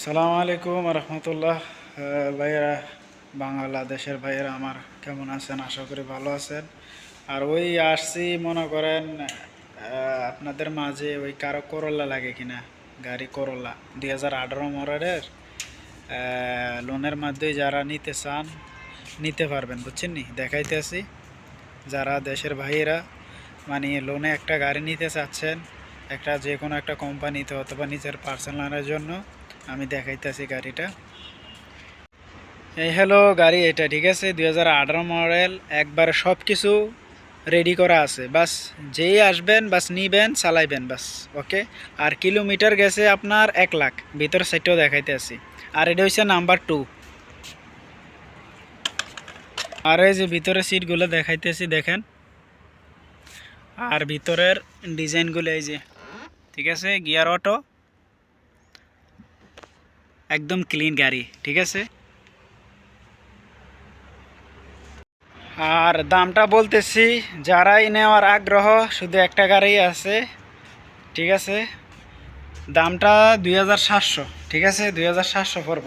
আসসালামু আলাইকুম রহমতুল্লাহ। ভাইয়েরা, বাংলাদেশের ভাইয়েরা আমার কেমন আছেন? আশা করি ভালো আছেন। আর ওই আসছি মনে করেন আপনাদের মাঝে ওই কারো করোলা লাগে কিনা, গাড়ি করোলা 2018 মডেলের লোনের মধ্যে যারা নিতে চান নিতে পারবেন, বুঝছেন নি? দেখাইতেছি যারা দেশের ভাইয়েরা মানে লোনে একটা গাড়ি নিতে চাচ্ছেন, একটা যে কোনো একটা কোম্পানিতে অথবা নিজের পার্সোনালের জন্য, আমি দেখাইতেছি গাড়িটা। এই হলো গাড়ি, এটা ঠিক আছে 2018 মডেল, একবার সব কিছু রেডি করা আছে, বাস যেই আসবেন বাস নিবেন চালাইবেন বাস। ওকে। আর কিলোমিটার গেছে আপনার 1 লাখ, ভিতর সাইডটাও দেখাইতে আছি। আর এটা হচ্ছে নাম্বার 2। আর এই যে ভিতরে সিটগুলো দেখাইতেছি, দেখেন। আর ভিতরের ডিজাইনগুলো এই যে, ঠিক আছে, গিয়ার অটো, একদম ক্লিন গাড়ি, ঠিক আছে। আর দামটা বলতেছি, যারাই নেওয়ার আগ্রহ, শুধু একটা গাড়ি আছে, ঠিক আছে। দামটা 2700, ঠিক আছে, 2700 পড়ব,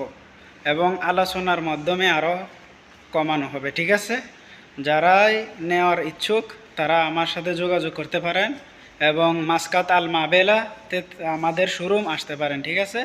এবং আলোচনার মাধ্যমে আরও কমানো হবে, ঠিক আছে। যারাই নেওয়ার ইচ্ছুক তারা আমার সাথে যোগাযোগ করতে পারেন, এবং মাসকাত আল মাবেলাতে আমাদের শোরুম আসতে পারেন, ঠিক আছে।